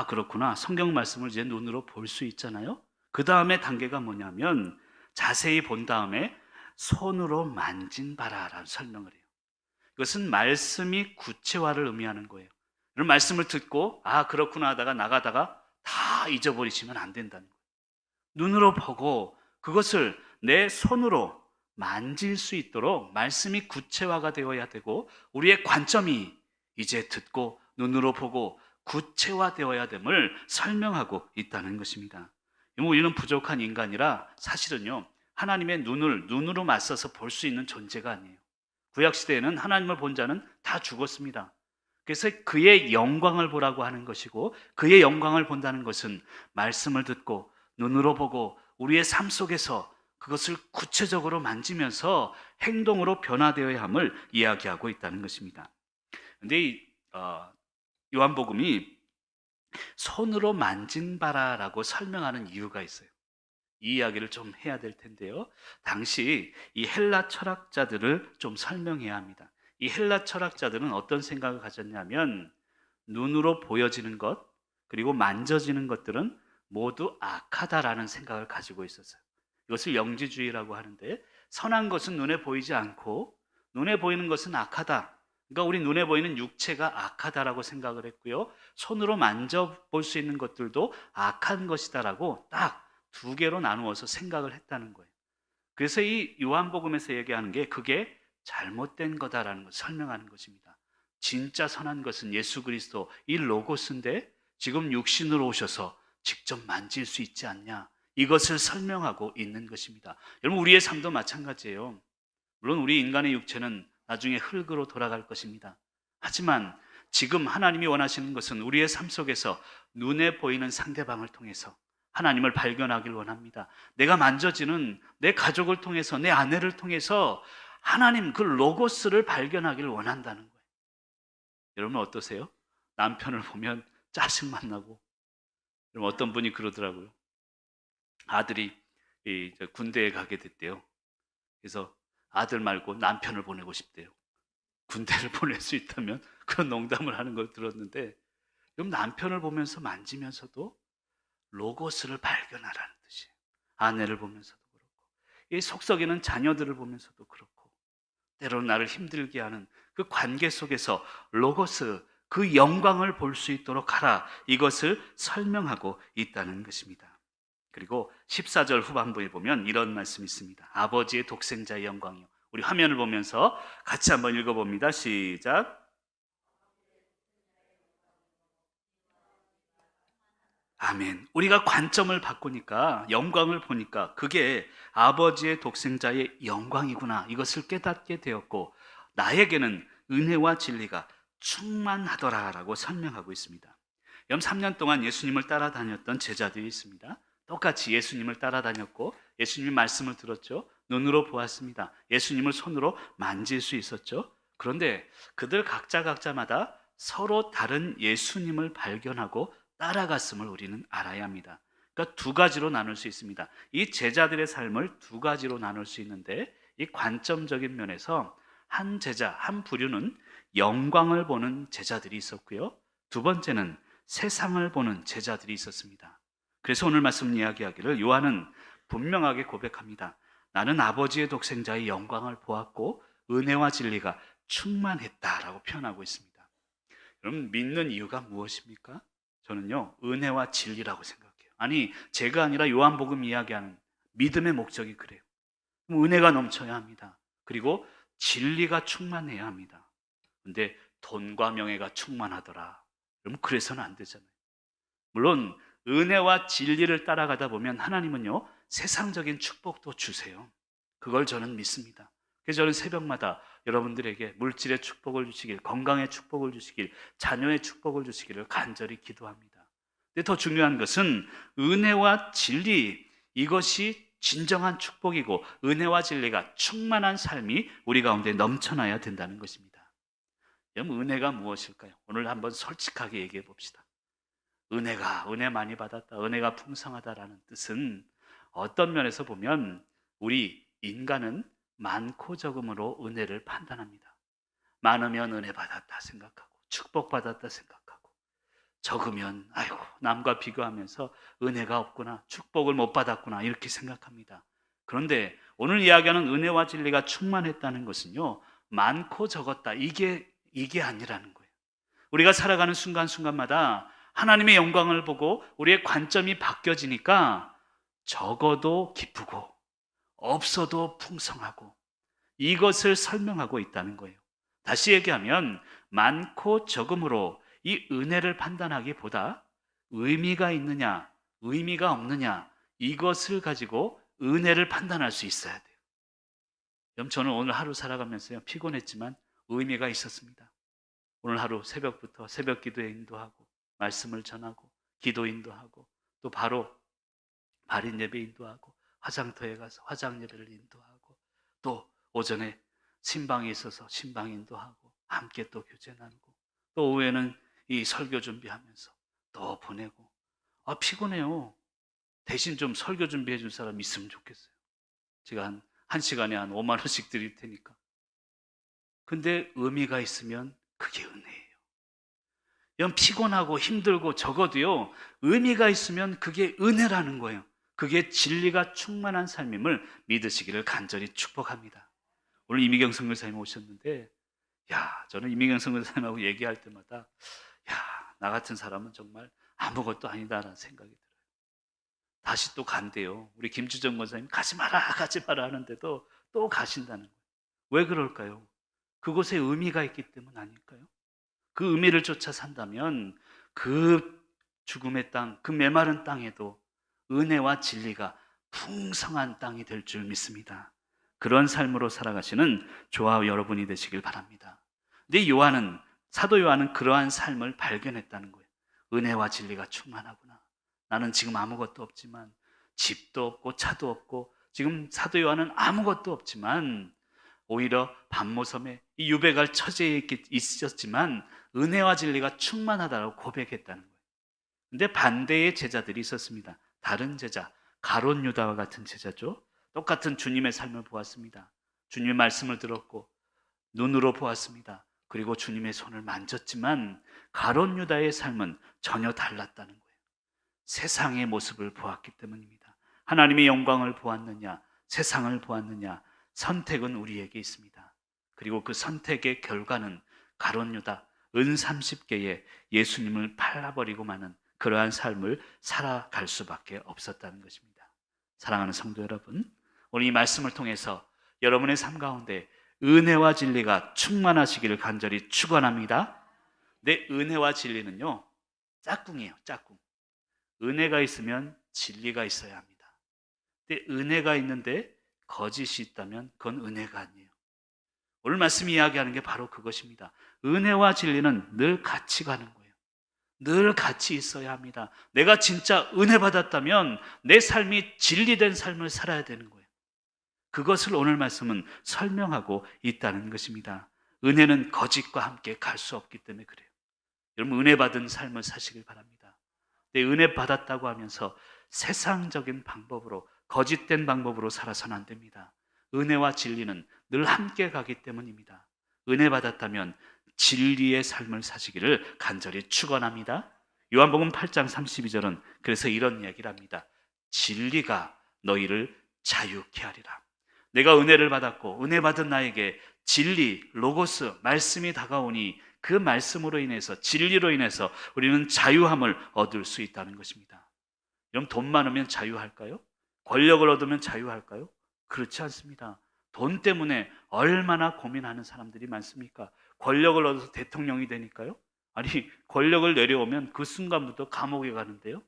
그렇구나. 성경 말씀을 이제 눈으로 볼 수 있잖아요. 그 다음에 단계가 뭐냐면 자세히 본 다음에 손으로 만진 바라라는 설명을 해요. 이것은 말씀이 구체화를 의미하는 거예요. 이런 말씀을 듣고 그렇구나 하다가 나가다가 다 잊어버리시면 안 된다는 거예요. 눈으로 보고 그것을 내 손으로 만질 수 있도록 말씀이 구체화가 되어야 되고 우리의 관점이 이제 듣고 눈으로 보고 구체화되어야 됨을 설명하고 있다는 것입니다. 우리는 부족한 인간이라 사실은요, 하나님의 눈으로 맞서서 볼 수 있는 존재가 아니에요. 구약시대에는 하나님을 본 자는 다 죽었습니다. 그래서 그의 영광을 보라고 하는 것이고, 그의 영광을 본다는 것은 말씀을 듣고 눈으로 보고 우리의 삶 속에서 그것을 구체적으로 만지면서 행동으로 변화되어야 함을 이야기하고 있다는 것입니다. 그런데 요한복음이 손으로 만진 바라라고 설명하는 이유가 있어요. 이 이야기를 좀 해야 될 텐데요. 당시 이 헬라 철학자들을 좀 설명해야 합니다. 이 헬라 철학자들은 어떤 생각을 가졌냐면, 눈으로 보여지는 것 그리고 만져지는 것들은 모두 악하다라는 생각을 가지고 있었어요. 이것을 영지주의라고 하는데, 선한 것은 눈에 보이지 않고 눈에 보이는 것은 악하다. 그러니까 우리 눈에 보이는 육체가 악하다라고 생각을 했고요. 손으로 만져볼 수 있는 것들도 악한 것이다라고 딱 두 개로 나누어서 생각을 했다는 거예요. 그래서 이 요한복음에서 얘기하는 게 그게 잘못된 거다라는 것을 설명하는 것입니다. 진짜 선한 것은 예수 그리스도 이 로고스인데 지금 육신으로 오셔서 직접 만질 수 있지 않냐, 이것을 설명하고 있는 것입니다. 여러분, 우리의 삶도 마찬가지예요. 물론 우리 인간의 육체는 나중에 흙으로 돌아갈 것입니다. 하지만 지금 하나님이 원하시는 것은 우리의 삶 속에서 눈에 보이는 상대방을 통해서 하나님을 발견하길 원합니다. 내가 만져지는 내 가족을 통해서, 내 아내를 통해서 하나님 그 로고스를 발견하길 원한다는 거예요. 여러분 어떠세요? 남편을 보면 짜증만 나고, 여러분 어떤 분이 그러더라고요. 아들이 군대에 가게 됐대요. 그래서 아들 말고 남편을 보내고 싶대요. 군대를 보낼 수 있다면, 그런 농담을 하는 걸 들었는데, 그럼 남편을 보면서 만지면서도 로고스를 발견하라는 뜻이에요. 아내를 보면서도 그렇고, 이 속썩이는 자녀들을 보면서도 그렇고, 때로는 나를 힘들게 하는 그 관계 속에서 로고스, 그 영광을 볼 수 있도록 하라, 이것을 설명하고 있다는 것입니다. 그리고 14절 후반부에 보면 이런 말씀이 있습니다. 아버지의 독생자의 영광이요. 우리 화면을 보면서 같이 한번 읽어봅니다. 시작. 아멘. 우리가 관점을 바꾸니까, 영광을 보니까 그게 아버지의 독생자의 영광이구나, 이것을 깨닫게 되었고, 나에게는 은혜와 진리가 충만하더라라고 설명하고 있습니다. 연 3년 동안 예수님을 따라다녔던 제자들이 있습니다. 똑같이 예수님을 따라다녔고, 예수님의 말씀을 들었죠. 눈으로 보았습니다. 예수님을 손으로 만질 수 있었죠. 그런데 그들 각자마다 서로 다른 예수님을 발견하고 따라갔음을 우리는 알아야 합니다. 그러니까 두 가지로 나눌 수 있습니다. 이 제자들의 삶을 두 가지로 나눌 수 있는데, 이 관점적인 면에서 한 제자, 한 부류는 영광을 보는 제자들이 있었고요. 두 번째는 세상을 보는 제자들이 있었습니다. 그래서 오늘 말씀 이야기하기를 요한은 분명하게 고백합니다. 나는 아버지의 독생자의 영광을 보았고 은혜와 진리가 충만했다라고 표현하고 있습니다. 여러분, 믿는 이유가 무엇입니까? 저는요, 은혜와 진리라고 생각해요. 아니, 제가 아니라 요한복음 이야기하는 믿음의 목적이 그래요. 은혜가 넘쳐야 합니다. 그리고 진리가 충만해야 합니다. 근데 돈과 명예가 충만하더라, 그럼 그래서는 안 되잖아요. 물론 은혜와 진리를 따라가다 보면 하나님은요, 세상적인 축복도 주세요. 그걸 저는 믿습니다. 그래서 저는 새벽마다 여러분들에게 물질의 축복을 주시길, 건강의 축복을 주시길, 자녀의 축복을 주시기를 간절히 기도합니다. 근데 더 중요한 것은 은혜와 진리, 이것이 진정한 축복이고 은혜와 진리가 충만한 삶이 우리 가운데 넘쳐나야 된다는 것입니다. 여러분, 은혜가 무엇일까요? 오늘 한번 솔직하게 얘기해 봅시다. 은혜 많이 받았다, 은혜가 풍성하다라는 뜻은 어떤 면에서 보면 우리 인간은 많고 적음으로 은혜를 판단합니다. 많으면 은혜 받았다 생각하고 축복 받았다 생각하고, 적으면 아이고 남과 비교하면서 은혜가 없구나, 축복을 못 받았구나, 이렇게 생각합니다. 그런데 오늘 이야기하는 은혜와 진리가 충만했다는 것은요, 많고 적었다, 이게 아니라는 거예요. 우리가 살아가는 순간순간마다 하나님의 영광을 보고 우리의 관점이 바뀌어지니까 적어도 기쁘고 없어도 풍성하고, 이것을 설명하고 있다는 거예요. 다시 얘기하면 많고 적음으로 이 은혜를 판단하기보다 의미가 있느냐, 의미가 없느냐, 이것을 가지고 은혜를 판단할 수 있어야 돼요. 그럼 저는 오늘 하루 살아가면서요, 피곤했지만 의미가 있었습니다. 오늘 하루 새벽부터 새벽 기도에 인도하고, 말씀을 전하고, 기도 인도하고, 또 바로 발인 예배 인도하고, 화장터에 가서 화장 예배를 인도하고, 또 오전에 신방에 있어서 신방 인도하고, 함께 또 교제 나누고, 또 오후에는 이 설교 준비하면서 또 보내고. 피곤해요. 대신 좀 설교 준비해 줄 사람 있으면 좋겠어요. 제가 한 시간에 한 5만 원씩 드릴 테니까. 근데 의미가 있으면 그게 은혜예요. 영 피곤하고 힘들고 적어도요, 의미가 있으면 그게 은혜라는 거예요. 그게 진리가 충만한 삶임을 믿으시기를 간절히 축복합니다. 오늘 이미경 선교사님 오셨는데, 저는 이미경 선교사님하고 얘기할 때마다 나 같은 사람은 정말 아무것도 아니다라는 생각이 들어요. 다시 또 간대요. 우리 김주정 권사님 가지 마라 하는데도 또 가신다는 거예요. 왜 그럴까요? 그곳에 의미가 있기 때문 아닐까요? 그 의미를 쫓아 산다면 그 죽음의 땅, 그 메마른 땅에도 은혜와 진리가 풍성한 땅이 될 줄 믿습니다. 그런 삶으로 살아가시는 저와 여러분이 되시길 바랍니다. 근데 사도 요한은 그러한 삶을 발견했다는 거예요. 은혜와 진리가 충만하구나. 나는 지금 아무것도 없지만, 집도 없고 차도 없고, 지금 사도 요한은 아무것도 없지만 오히려 반모섬에 이 유배갈 처지에 있었지만 은혜와 진리가 충만하다고 고백했다는 거예요. 근데 반대의 제자들이 있었습니다. 다른 제자, 가롯 유다와 같은 제자죠. 똑같은 주님의 삶을 보았습니다. 주님의 말씀을 들었고 눈으로 보았습니다. 그리고 주님의 손을 만졌지만 가롯 유다의 삶은 전혀 달랐다는 거예요. 세상의 모습을 보았기 때문입니다. 하나님의 영광을 보았느냐, 세상을 보았느냐, 선택은 우리에게 있습니다. 그리고 그 선택의 결과는 가롯 유다 은 30개에 예수님을 팔아버리고 마는 그러한 삶을 살아갈 수밖에 없었다는 것입니다. 사랑하는 성도 여러분, 오늘 이 말씀을 통해서 여러분의 삶 가운데 은혜와 진리가 충만하시기를 간절히 축원합니다. 내 은혜와 진리는요, 짝꿍이에요. 짝꿍. 은혜가 있으면 진리가 있어야 합니다. 근데 은혜가 있는데 거짓이 있다면 그건 은혜가 아니에요. 오늘 말씀이 이야기하는 게 바로 그것입니다. 은혜와 진리는 늘 같이 가는 거예요. 늘 같이 있어야 합니다. 내가 진짜 은혜 받았다면 내 삶이 진리된 삶을 살아야 되는 거예요. 그것을 오늘 말씀은 설명하고 있다는 것입니다. 은혜는 거짓과 함께 갈 수 없기 때문에 그래요. 여러분, 은혜 받은 삶을 사시길 바랍니다. 내 은혜 받았다고 하면서 세상적인 방법으로, 거짓된 방법으로 살아서는 안 됩니다. 은혜와 진리는 늘 함께 가기 때문입니다. 은혜 받았다면 진리의 삶을 사시기를 간절히 축원합니다. 요한복음 8장 32절은 그래서 이런 이야기를 합니다. 진리가 너희를 자유케 하리라. 내가 은혜를 받았고 은혜 받은 나에게 진리, 로고스, 말씀이 다가오니 그 말씀으로 인해서, 진리로 인해서 우리는 자유함을 얻을 수 있다는 것입니다. 여러분, 돈 많으면 자유할까요? 권력을 얻으면 자유할까요? 그렇지 않습니다. 돈 때문에 얼마나 고민하는 사람들이 많습니까? 권력을 얻어서 대통령이 되니까요? 아니, 권력을 내려오면 그 순간부터 감옥에 가는데요?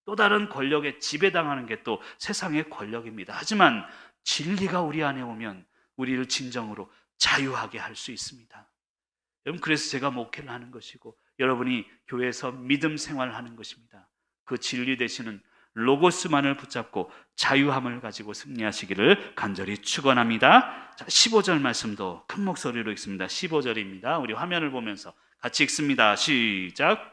또 다른 권력에 지배당하는 게 또 세상의 권력입니다. 하지만 진리가 우리 안에 오면 우리를 진정으로 자유하게 할 수 있습니다. 여러분, 그래서 제가 목회를 하는 것이고 여러분이 교회에서 믿음 생활을 하는 것입니다. 그 진리 되시는 로고스만을 붙잡고 자유함을 가지고 승리하시기를 간절히 축원합니다. 자, 15절 말씀도 큰 목소리로 읽습니다. 15절입니다. 우리 화면을 보면서 같이 읽습니다. 시작.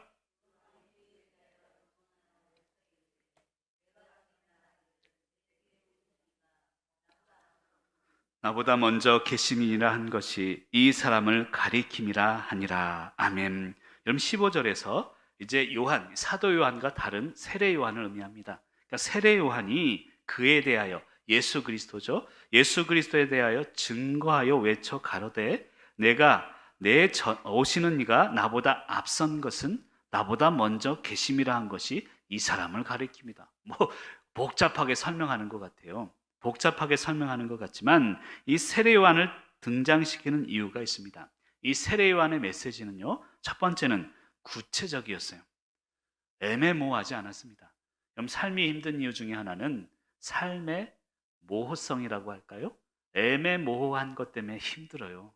나보다 먼저 계심이라 한 것이 이 사람을 가리킴이라 하니라. 아멘. 여러분, 15절에서 이제 요한, 사도 요한과 다른 세례 요한을 의미합니다. 그러니까 세례 요한이 그에 대하여, 예수 그리스도죠, 예수 그리스도에 대하여 증거하여 외쳐 가로되 내가 오시는 이가 나보다 앞선 것은 나보다 먼저 계심이라 한 것이 이 사람을 가리킵니다. 복잡하게 설명하는 것 같아요. 복잡하게 설명하는 것 같지만 이 세례 요한을 등장시키는 이유가 있습니다. 이 세례 요한의 메시지는요, 첫 번째는 구체적이었어요. 애매모호하지 않았습니다. 그럼 삶이 힘든 이유 중에 하나는 삶의 모호성이라고 할까요? 애매모호한 것 때문에 힘들어요.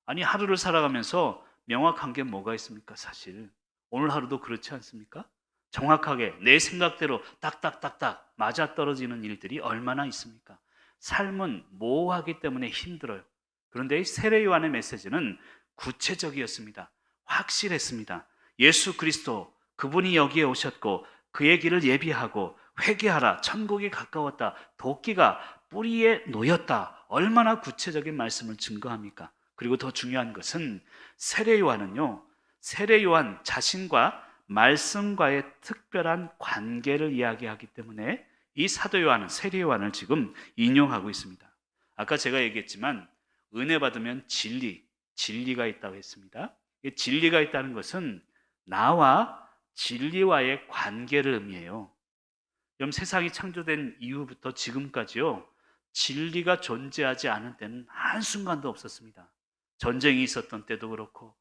아니, 하루를 살아가면서 명확한 게 뭐가 있습니까? 사실 오늘 하루도 그렇지 않습니까? 정확하게 내 생각대로 딱딱딱딱 맞아떨어지는 일들이 얼마나 있습니까? 삶은 모호하기 때문에 힘들어요. 그런데 이 세례 요한의 메시지는 구체적이었습니다. 확실했습니다. 예수 그리스도, 그분이 여기에 오셨고 그의 길을 예비하고 회개하라, 천국이 가까웠다, 도끼가 뿌리에 놓였다. 얼마나 구체적인 말씀을 증거합니까? 그리고 더 중요한 것은 세례 요한은요, 세례 요한 자신과 말씀과의 특별한 관계를 이야기하기 때문에 이 사도 요한은 세례 요한을 지금 인용하고 있습니다. 아까 제가 얘기했지만 은혜 받으면 진리가 있다고 했습니다. 이 진리가 있다는 것은 나와 진리와의 관계를 의미해요. 그럼 세상이 창조된 이후부터 지금까지요, 진리가 존재하지 않은 때는 한순간도 없었습니다. 전쟁이 있었던 때도 그렇고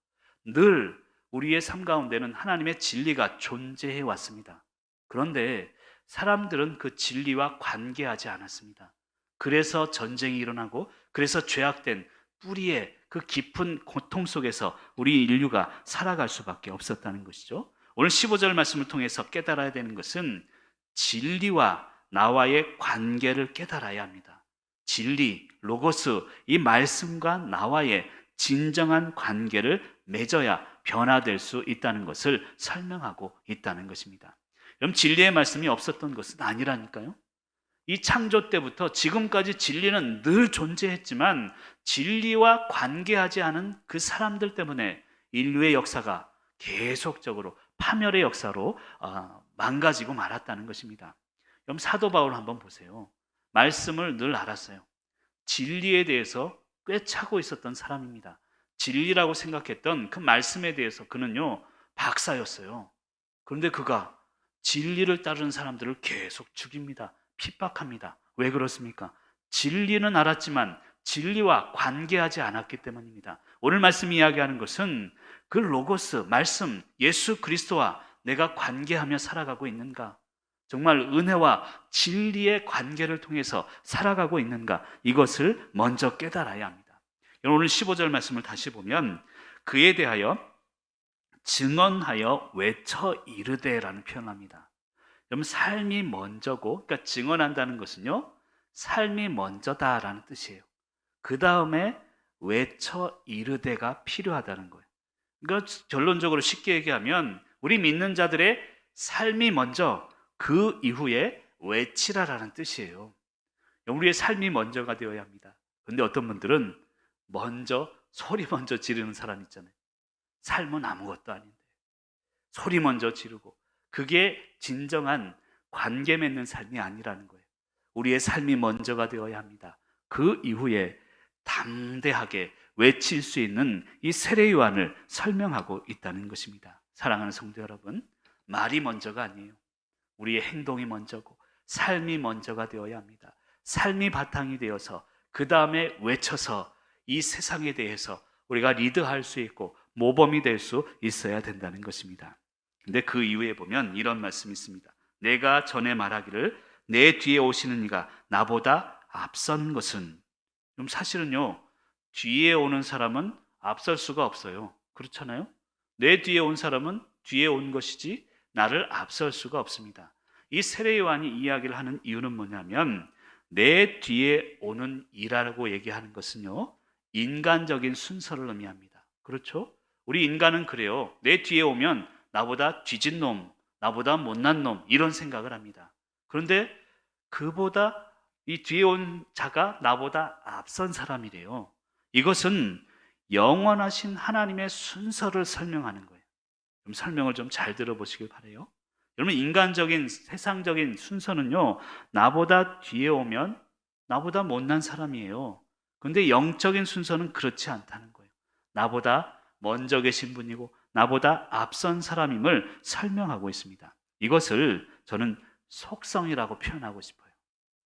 늘 우리의 삶 가운데는 하나님의 진리가 존재해 왔습니다. 그런데 사람들은 그 진리와 관계하지 않았습니다. 그래서 전쟁이 일어나고 그래서 죄악된 뿌리의 그 깊은 고통 속에서 우리 인류가 살아갈 수밖에 없었다는 것이죠. 오늘 15절 말씀을 통해서 깨달아야 되는 것은 진리와 나와의 관계를 깨달아야 합니다. 진리, 로고스, 이 말씀과 나와의 진정한 관계를 맺어야 변화될 수 있다는 것을 설명하고 있다는 것입니다. 그럼 진리의 말씀이 없었던 것은 아니라니까요. 이 창조 때부터 지금까지 진리는 늘 존재했지만 진리와 관계하지 않은 그 사람들 때문에 인류의 역사가 계속적으로 파멸의 역사로 망가지고 말았다는 것입니다. 그럼 사도 바울 한번 보세요. 말씀을 늘 알았어요. 진리에 대해서 꿰차고 있었던 사람입니다. 진리라고 생각했던 그 말씀에 대해서 그는요, 박사였어요. 그런데 그가 진리를 따르는 사람들을 계속 죽입니다. 핍박합니다. 왜 그렇습니까? 진리는 알았지만 진리와 관계하지 않았기 때문입니다. 오늘 말씀이 이야기하는 것은 그 로고스, 말씀, 예수 그리스도와 내가 관계하며 살아가고 있는가? 정말 은혜와 진리의 관계를 통해서 살아가고 있는가? 이것을 먼저 깨달아야 합니다. 오늘 15절 말씀을 다시 보면 그에 대하여 증언하여 외쳐 이르되라는 표현을 합니다. 여러분, 삶이 먼저고, 그러니까 증언한다는 것은요, 삶이 먼저다라는 뜻이에요. 그 다음에 외쳐 이르되가 필요하다는 거예요. 그러니까 결론적으로 쉽게 얘기하면 우리 믿는 자들의 삶이 먼저, 그 이후에 외치라라는 뜻이에요. 우리의 삶이 먼저가 되어야 합니다. 그런데 어떤 분들은 소리 먼저 지르는 사람 있잖아요. 삶은 아무것도 아닌데 소리 먼저 지르고, 그게 진정한 관계 맺는 삶이 아니라는 거예요. 우리의 삶이 먼저가 되어야 합니다. 그 이후에 담대하게 외칠 수 있는 이 세례 요한을 설명하고 있다는 것입니다. 사랑하는 성도 여러분, 말이 먼저가 아니에요. 우리의 행동이 먼저고 삶이 먼저가 되어야 합니다. 삶이 바탕이 되어서 그 다음에 외쳐서 이 세상에 대해서 우리가 리드할 수 있고 모범이 될 수 있어야 된다는 것입니다. 근데 그 이후에 보면 이런 말씀이 있습니다. 내가 전에 말하기를 내 뒤에 오시는 이가 나보다 앞선 것은, 그럼 사실은요, 뒤에 오는 사람은 앞설 수가 없어요. 그렇잖아요? 내 뒤에 온 사람은 뒤에 온 것이지 나를 앞설 수가 없습니다. 이 세례 요한이 이야기를 하는 이유는 뭐냐면 내 뒤에 오는 이라고 얘기하는 것은요, 인간적인 순서를 의미합니다. 그렇죠? 우리 인간은 그래요. 내 뒤에 오면 나보다 뒤진 놈, 나보다 못난 놈, 이런 생각을 합니다. 그런데 그보다 이 뒤에 온 자가 나보다 앞선 사람이래요. 이것은 영원하신 하나님의 순서를 설명하는 거예요. 그럼 설명을 좀 잘 들어보시길 바라요. 여러분, 인간적인 세상적인 순서는요, 나보다 뒤에 오면 나보다 못난 사람이에요. 그런데 영적인 순서는 그렇지 않다는 거예요. 나보다 먼저 계신 분이고 나보다 앞선 사람임을 설명하고 있습니다. 이것을 저는 속성이라고 표현하고 싶어요.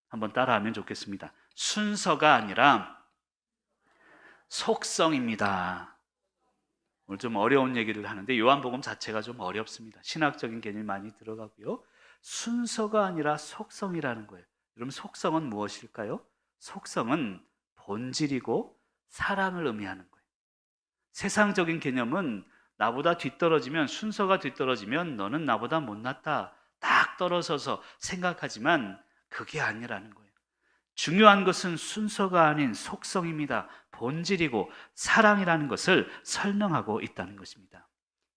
한번 따라하면 좋겠습니다. 순서가 아니라 속성입니다. 오늘 좀 어려운 얘기를 하는데 요한복음 자체가 좀 어렵습니다. 신학적인 개념이 많이 들어가고요. 순서가 아니라 속성이라는 거예요. 여러분, 속성은 무엇일까요? 속성은 본질이고 사랑을 의미하는 거예요. 세상적인 개념은 나보다 뒤떨어지면, 순서가 뒤떨어지면 너는 나보다 못났다, 딱 떨어져서 생각하지만 그게 아니라는 거예요. 중요한 것은 순서가 아닌 속성입니다. 본질이고 사랑이라는 것을 설명하고 있다는 것입니다.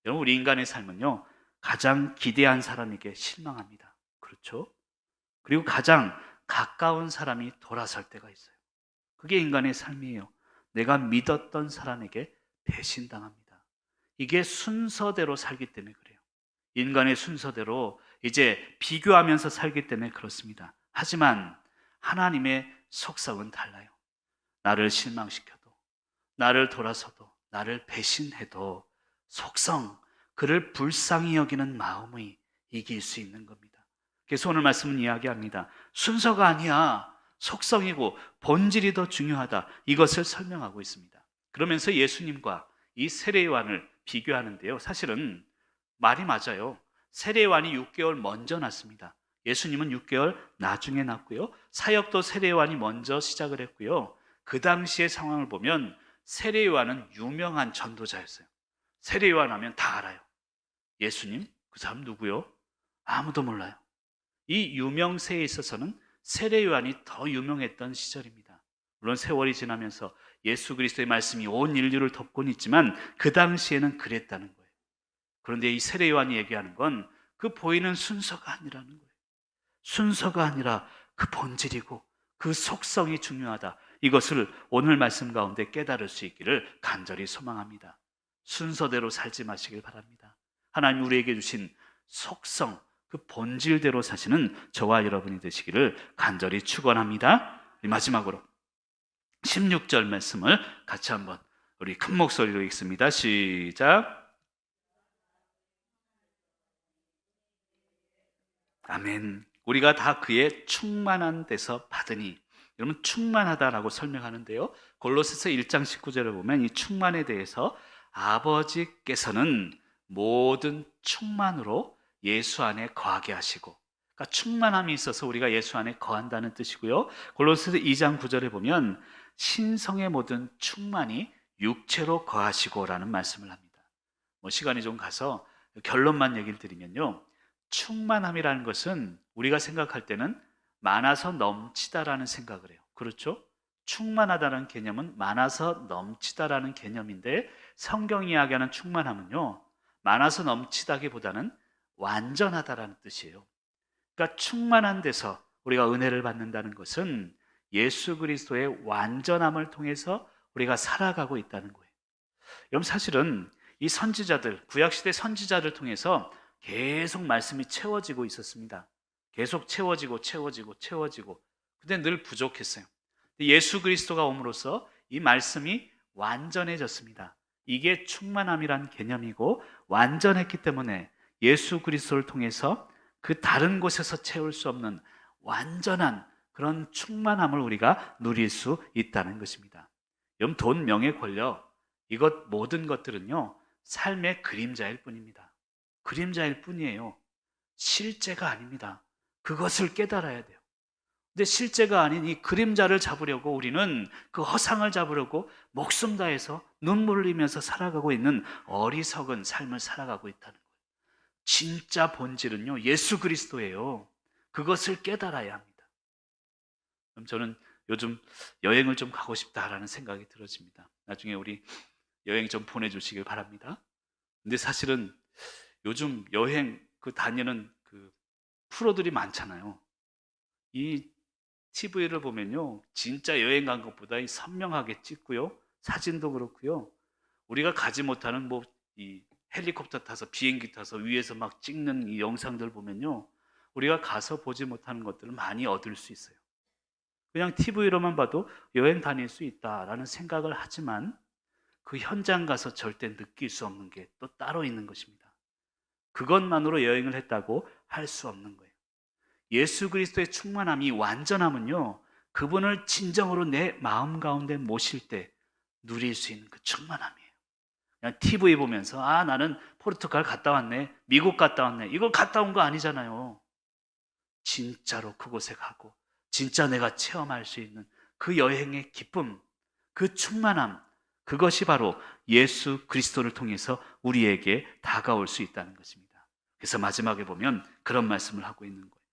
여러분, 우리 인간의 삶은요, 가장 기대한 사람에게 실망합니다. 그렇죠? 그리고 가장 가까운 사람이 돌아설 때가 있어요. 그게 인간의 삶이에요. 내가 믿었던 사람에게 배신당합니다. 이게 순서대로 살기 때문에 그래요. 인간의 순서대로 이제 비교하면서 살기 때문에 그렇습니다. 하지만 하나님의 속성은 달라요. 나를 실망시켜도, 나를 돌아서도, 나를 배신해도 속성, 그를 불쌍히 여기는 마음이 이길 수 있는 겁니다. 그래서 오늘 말씀은 이야기합니다. 순서가 아니야, 속성이고 본질이 더 중요하다, 이것을 설명하고 있습니다. 그러면서 예수님과 이 세례요한을 비교하는데요, 사실은 말이 맞아요. 세례요한이 6개월 먼저 났습니다. 예수님은 6개월 나중에 났고요, 사역도 세례요한이 먼저 시작을 했고요. 그 당시의 상황을 보면 세례요한은 유명한 전도자였어요. 세례요한 하면 다 알아요. 예수님? 그 사람 누구요? 아무도 몰라요. 이 유명세에 있어서는 세례요한이 더 유명했던 시절입니다. 물론 세월이 지나면서 예수 그리스도의 말씀이 온 인류를 덮고는 있지만 그 당시에는 그랬다는 거예요. 그런데 이 세례요한이 얘기하는 건 그 보이는 순서가 아니라는 거예요. 순서가 아니라 그 본질이고 그 속성이 중요하다, 이것을 오늘 말씀 가운데 깨달을 수 있기를 간절히 소망합니다. 순서대로 살지 마시길 바랍니다. 하나님 우리에게 주신 속성, 그 본질대로 사시는 저와 여러분이 되시기를 간절히 축원합니다. 마지막으로 16절 말씀을 같이 한번 우리 큰 목소리로 읽습니다. 시작. 아멘. 우리가 다 그의 충만한 데서 받으니, 여러분, 충만하다라고 설명하는데요, 골로새서 1장 19절을 보면 이 충만에 대해서 아버지께서는 모든 충만으로 예수 안에 거하게 하시고, 그러니까 충만함이 있어서 우리가 예수 안에 거한다는 뜻이고요. 골로새서 2장 9절에 보면 신성의 모든 충만이 육체로 거하시고라는 말씀을 합니다. 시간이 좀 가서 결론만 얘기를 드리면요, 충만함이라는 것은 우리가 생각할 때는 많아서 넘치다라는 생각을 해요. 그렇죠? 충만하다는 개념은 많아서 넘치다라는 개념인데, 성경이 이야기하는 충만함은요, 많아서 넘치다기보다는 완전하다라는 뜻이에요. 그러니까 충만한 데서 우리가 은혜를 받는다는 것은 예수 그리스도의 완전함을 통해서 우리가 살아가고 있다는 거예요. 여러분, 사실은 이 선지자들, 구약시대 선지자들 통해서 계속 말씀이 채워지고 있었습니다. 계속 채워지고. 근데 늘 부족했어요. 예수 그리스도가 옴으로써 이 말씀이 완전해졌습니다. 이게 충만함이란 개념이고, 완전했기 때문에 예수 그리스도를 통해서 그 다른 곳에서 채울 수 없는 완전한 그런 충만함을 우리가 누릴 수 있다는 것입니다. 여러분, 돈, 명예, 권력, 이것 모든 것들은요, 삶의 그림자일 뿐입니다. 그림자일 뿐이에요. 실제가 아닙니다. 그것을 깨달아야 돼요. 근데 실제가 아닌 이 그림자를 잡으려고 우리는 그 허상을 잡으려고 목숨 다해서 눈물을 흘리면서 살아가고 있는 어리석은 삶을 살아가고 있다는 거예요. 진짜 본질은요, 예수 그리스도예요. 그것을 깨달아야 합니다. 그럼 저는 요즘 여행을 좀 가고 싶다라는 생각이 들어집니다. 나중에 우리 여행 좀 보내주시길 바랍니다. 근데 사실은 요즘 여행 다니는 프로들이 많잖아요. 이 TV를 보면요, 진짜 여행 간 것보다 선명하게 찍고요, 사진도 그렇고요, 우리가 가지 못하는 이 헬리콥터 타서, 비행기 타서 위에서 막 찍는 이 영상들 보면요, 우리가 가서 보지 못하는 것들을 많이 얻을 수 있어요. 그냥 TV로만 봐도 여행 다닐 수 있다라는 생각을 하지만 그 현장 가서 절대 느낄 수 없는 게 또 따로 있는 것입니다. 그것만으로 여행을 했다고 할 수 없는 거예요. 예수 그리스도의 충만함이, 완전함은요, 그분을 진정으로 내 마음 가운데 모실 때 누릴 수 있는 그 충만함이에요. 그냥 TV 보면서 나는 포르투갈 갔다 왔네, 미국 갔다 왔네, 이걸 갔다 온 거 아니잖아요. 진짜로 그곳에 가고 진짜 내가 체험할 수 있는 그 여행의 기쁨, 그 충만함, 그것이 바로 예수 그리스도를 통해서 우리에게 다가올 수 있다는 것입니다. 그래서 마지막에 보면 그런 말씀을 하고 있는 거예요.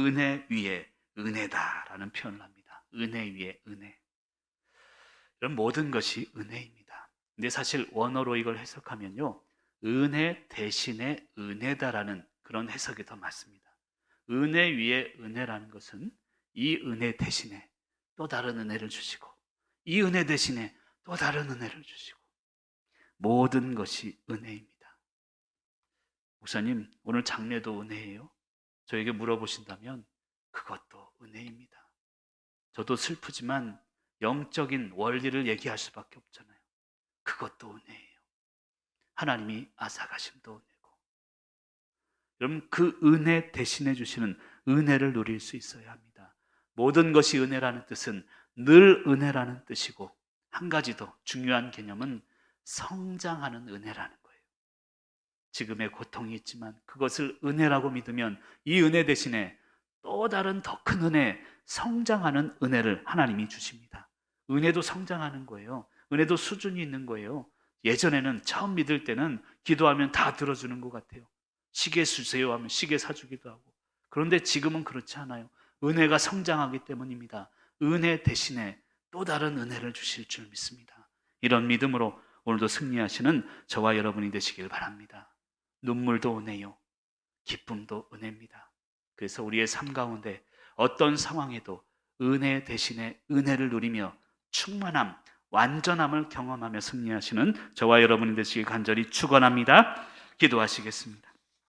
은혜 위에 은혜다라는 표현을 합니다. 은혜 위에 은혜. 이런 모든 것이 은혜입니다. 근데 사실 원어로 이걸 해석하면요, 은혜 대신에 은혜다라는 그런 해석이 더 맞습니다. 은혜 위에 은혜라는 것은 이 은혜 대신에 또 다른 은혜를 주시고, 이 은혜 대신에 또 다른 은혜를 주시고, 모든 것이 은혜입니다. 목사님, 오늘 장례도 은혜예요? 저에게 물어보신다면 그것도 은혜입니다. 저도 슬프지만 영적인 원리를 얘기할 수밖에 없잖아요. 그것도 은혜예요. 하나님이 아사가심도 은혜고. 여러분, 그 은혜 대신해 주시는 은혜를 누릴 수 있어야 합니다. 모든 것이 은혜라는 뜻은 늘 은혜라는 뜻이고, 한 가지 더 중요한 개념은 성장하는 은혜라는 거예요. 지금의 고통이 있지만 그것을 은혜라고 믿으면 이 은혜 대신에 또 다른 더 큰 은혜, 성장하는 은혜를 하나님이 주십니다. 은혜도 성장하는 거예요. 은혜도 수준이 있는 거예요. 예전에는 처음 믿을 때는 기도하면 다 들어주는 것 같아요. 시계 주세요 하면 시계 사주기도 하고. 그런데 지금은 그렇지 않아요. 은혜가 성장하기 때문입니다. 은혜 대신에 또 다른 은혜를 주실 줄 믿습니다. 이런 믿음으로 오늘도 승리하시는 저와 여러분이 되시길 바랍니다. 눈물도 은혜요, 기쁨도 은혜입니다. 그래서 우리의 삶 가운데 어떤 상황에도 은혜 대신에 은혜를 누리며 충만함, 완전함을 경험하며 승리하시는 저와 여러분이 되시길 간절히 축원합니다. 기도하시겠습니다.